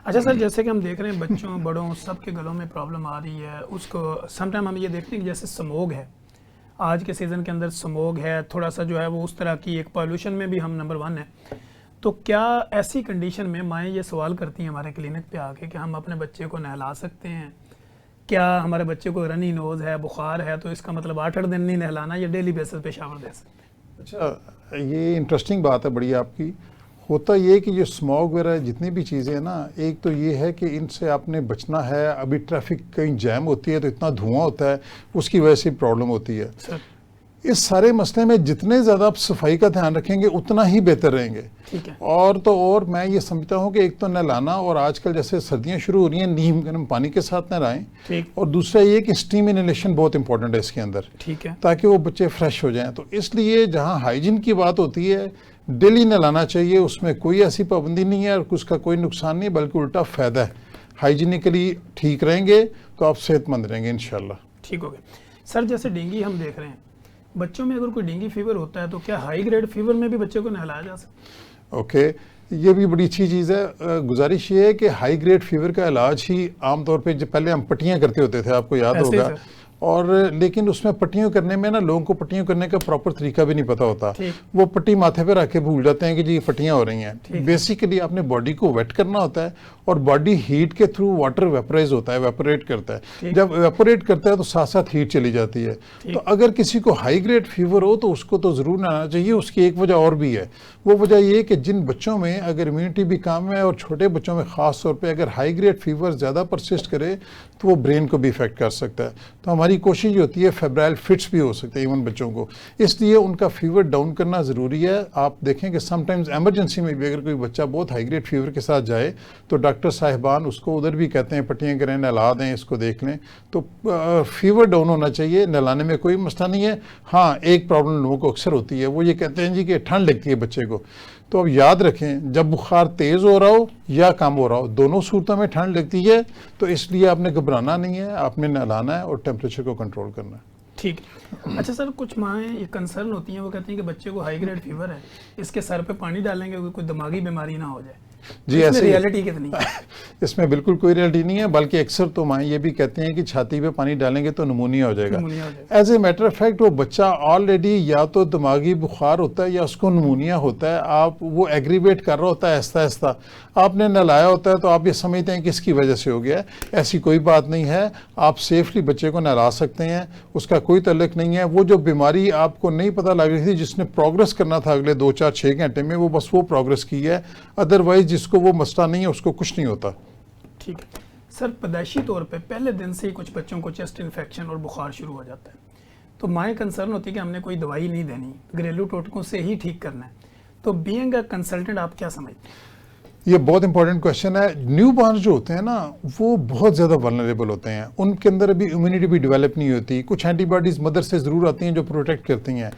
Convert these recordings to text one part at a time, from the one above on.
अच्छा सर, जैसे कि हम देख रहे हैं बच्चों बड़ों सबके गलों में प्रॉब्लम आ रही है, उसको समटाइम हम ये देखते हैं कि जैसे स्मोग है, आज के सीज़न के अंदर स्मोग है, थोड़ा सा जो है वो उस तरह की एक पॉल्यूशन में भी हम नंबर 1 है। तो क्या ऐसी कंडीशन में माएँ ये सवाल करती हैं हमारे क्लिनिक पे आके कि हम अपने बच्चे को नहला सकते हैं? क्या हमारे बच्चे को रनी नोज़ है, बुखार है, तो इसका मतलब 8-8 दिन नहीं नहलाना या डेली बेसिस पे शावर दे सकते हैं? अच्छा, ये इंटरेस्टिंग बात है बड़ी आपकी। होता ये कि जो स्मॉग वगैरह जितनी भी चीज़ें हैं ना, एक तो ये है कि इनसे आपने बचना है। अभी ट्रैफिक कहीं जैम होती है तो इतना धुआं होता है, उसकी वजह से प्रॉब्लम होती है। सर इस सारे मसले में जितने ज़्यादा आप सफाई का ध्यान रखेंगे उतना ही बेहतर रहेंगे। ठीक है। और तो और मैं ये समझता हूँ कि एक तो नहलाना, और आजकल जैसे सर्दियाँ शुरू हो रही हैं, नीम गर्म पानी के साथ नहलाएं। ठीक। और दूसरा ये कि स्टीम इनहेलेशन बहुत इंपॉर्टेंट है इसके अंदर, ठीक है। ताकि वो बच्चे फ्रेश हो जाएं। तो इसलिए जहाँ हाइजीन की बात होती है, डेली नहलाना चाहिए, उसमें कोई ऐसी पाबंदी नहीं है और उसका कोई नुकसान नहीं, बल्कि उल्टा फ़ायदा है। हाइजीनिकली ठीक रहेंगे तो आप सेहतमंद रहेंगे इंशाल्लाह। ठीक हो गया सर। जैसे डेंगू हम देख रहे हैं, बच्चों में अगर कोई डेंगू फीवर होता है तो क्या हाई ग्रेड फीवर में भी बच्चे को नहलाया जा सकता है? ओके, ये भी बड़ी अच्छी चीज़ है। गुजारिश ये है कि हाई ग्रेड फीवर का इलाज ही आमतौर पे, जब पहले हम पट्टियाँ करते होते थे, आपको याद ऐसे ही होगा, सर। और लेकिन उसमें पट्टियों करने में ना, लोगों को पट्टियों करने का प्रॉपर तरीका भी नहीं पता होता। ठीक। वो पट्टी माथे पे रख के भूल जाते हैं कि जी ये पट्टियाँ हो रही ठीक। हैं। बेसिकली आपने बॉडी को वेट करना होता है, और बॉडी हीट के थ्रू वाटर वेपराइज होता है, वेपोरेट करता है। ठीक। जब वेपोरेट करता है तो साथ साथ हीट चली जाती है। ठीक। तो अगर किसी को हाई ग्रेड फीवर हो तो उसको तो ज़रूर नहाना चाहिए। उसकी एक वजह और भी है, वो वजह ये कि जिन बच्चों में अगर इम्यूनिटी भी कम है, और छोटे बच्चों में ख़ास तौर पे अगर हाई ग्रेड फीवर ज़्यादा परसिस्ट करे तो वो ब्रेन को भी इफेक्ट कर सकता है। तो हमारी कोशिश होती है, फेब्राइल फिट्स भी हो सकते हैं इवन बच्चों को, इसलिए उनका फीवर डाउन करना ज़रूरी है। आप देखें कि समटाइम्स एमरजेंसी में भी अगर कोई बच्चा बहुत हाई ग्रेड फीवर के साथ जाए तो डॉक्टर साहिबान उसको उधर भी कहते हैं पट्टियाँ करें, नहला दें, इसको देख लें। तो फीवर डाउन होना चाहिए, नहलाने में कोई मसला नहीं है। हाँ, एक प्रॉब्लम लोगों को अक्सर होती है, वो ये कहते हैं जी कि ठंड लगती है बच्चे को। तो अब याद रखें, जब बुखार तेज़ हो रहा हो या कम हो रहा हो, दोनों सूरतों में ठंड लगती है, तो इसलिए आपने घबराना नहीं है, आपने नहलाना है और टेम्परेचर को कंट्रोल करना है। ठीक। अच्छा सर, कुछ माएँ ये कंसर्न होती हैं, वो कहती हैं कि बच्चे को हाई ग्रेड फीवर है, इसके सर पे पानी डालेंगे कोई दिमागी बीमारी ना हो जाए। जी, इसमें ऐसे रियलिटी कितनी है? इसमें बिल्कुल कोई रियलिटी नहीं है, बल्कि अक्सर तो माएँ ये भी कहते हैं कि छाती पे पानी डालेंगे तो निमोनिया हो जाएगा। निमोनिया हो जाएगा। As a matter of fact वो बच्चा ऑलरेडी या तो दिमागी बुखार होता है या उसको निमोनिया होता है। आप वो एग्रीवेट कर रहा होता है आहिस्ता आहिस्ता, आपने नहलाया होता है तो आप ये समझते हैं कि इसकी वजह से हो गया है। ऐसी कोई बात नहीं है, आप सेफली बच्चे को नहला सकते हैं, उसका कोई तल्लुक नहीं है। वो जो बीमारी आपको नहीं पता लग रही थी, जिसने प्रोग्रेस करना था अगले 2, 4, 6 घंटे में, वो बस वो प्रोग्रेस की है। अदरवाइज जिसको वो मसला नहीं है उसको कुछ नहीं होता। ठीक है सर। पैदाइशी तौर पे पहले दिन से ही कुछ बच्चों को चेस्ट इन्फेक्शन और बुखार शुरू हो जाता है, तो माएँ कंसर्न होती है कि हमने कोई दवाई नहीं देनी, घरेलू टोटकों से ही ठीक करना है। तो बीइंग अ कंसल्टेंट आप क्या समझते हैं? ये बहुत इंपॉर्टेंट क्वेश्चन है। न्यू बॉर्न जो होते हैं ना, वो बहुत ज़्यादा वल्नरेबल होते हैं, उनके अंदर अभी इम्यूनिटी भी डेवलप नहीं होती। कुछ एंटीबॉडीज़ मदर से ज़रूर आती हैं जो प्रोटेक्ट करती हैं,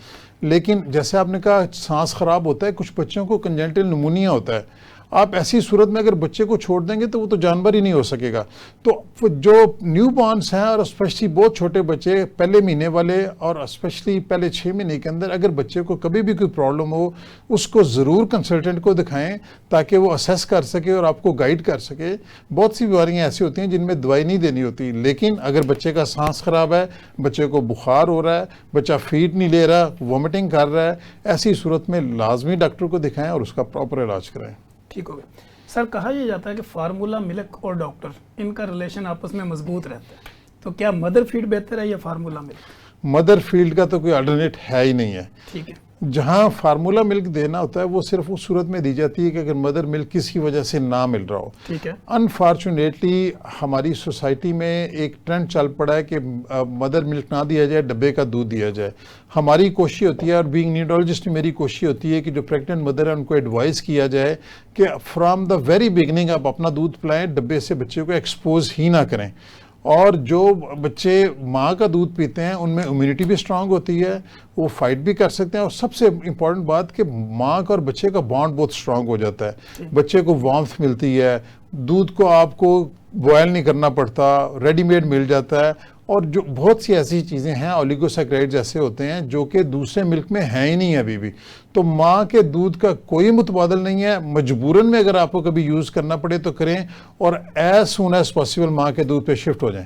लेकिन जैसे आपने कहा सांस ख़राब होता है, कुछ बच्चों को कंजेंटल निमोनिया होता है। आप ऐसी सूरत में अगर बच्चे को छोड़ देंगे तो वो तो जानवर ही नहीं हो सकेगा। तो जो न्यू बॉर्न्स हैं, और स्पेशली बहुत छोटे बच्चे, पहले महीने वाले, और स्पेशली पहले 6 महीने के अंदर अगर बच्चे को कभी भी कोई प्रॉब्लम हो, उसको ज़रूर कंसल्टेंट को दिखाएं, ताकि वो असेस कर सके और आपको गाइड कर सके। बहुत सी बीमारियाँ ऐसी होती हैं जिनमें दवाई नहीं देनी होती, लेकिन अगर बच्चे का सांस ख़राब है, बच्चे को बुखार हो रहा है, बच्चा फीड नहीं ले रहा, वॉमिटिंग कर रहा है, ऐसी सूरत में लाजमी डॉक्टर को दिखाएं और उसका प्रॉपर इलाज कराएं। ठीक हो गया सर। कहा यह जाता है कि फार्मूला मिल्क और डॉक्टर, इनका रिलेशन आपस में मजबूत रहता है, तो क्या मदर फीड बेहतर है या फार्मूला मिल्क? मदर फीड का तो कोई अल्टरनेट है ही नहीं है। ठीक है। जहाँ फार्मूला मिल्क देना होता है वो सिर्फ उस सूरत में दी जाती है कि अगर मदर मिल्क किसी वजह से ना मिल रहा हो। ठीक है। अनफॉर्चुनेटली हमारी सोसाइटी में एक ट्रेंड चल पड़ा है कि मदर मिल्क ना दिया जाए, डब्बे का दूध दिया जाए। हमारी कोशिश होती है, और बीइंग न्यूरोलॉजिस्ट मेरी कोशिश होती है कि जो प्रेग्नेंट मदर है उनको एडवाइस किया जाए कि फ्रॉम द वेरी बिगनिंग आप अपना दूध पिलाएं, डब्बे से बच्चे को एक्सपोज ही ना करें। और जो बच्चे माँ का दूध पीते हैं उनमें इम्यूनिटी भी स्ट्रांग होती है, वो फाइट भी कर सकते हैं, और सबसे इम्पॉर्टेंट बात कि माँ का और बच्चे का बॉन्ड बहुत स्ट्रांग हो जाता है। बच्चे को वार्मथ मिलती है, दूध को आपको बॉयल नहीं करना पड़ता, रेडीमेड मिल जाता है, और जो बहुत सी ऐसी चीज़ें हैं, ओलिगोसैकेराइड्स ऐसे होते हैं जो कि दूसरे मिल्क में हैं ही नहीं है अभी भी। तो माँ के दूध का कोई मुतबादल नहीं है। मजबूरन में अगर आपको कभी यूज़ करना पड़े तो करें, और एज सून एज पॉसिबल माँ के दूध पे शिफ्ट हो जाएं।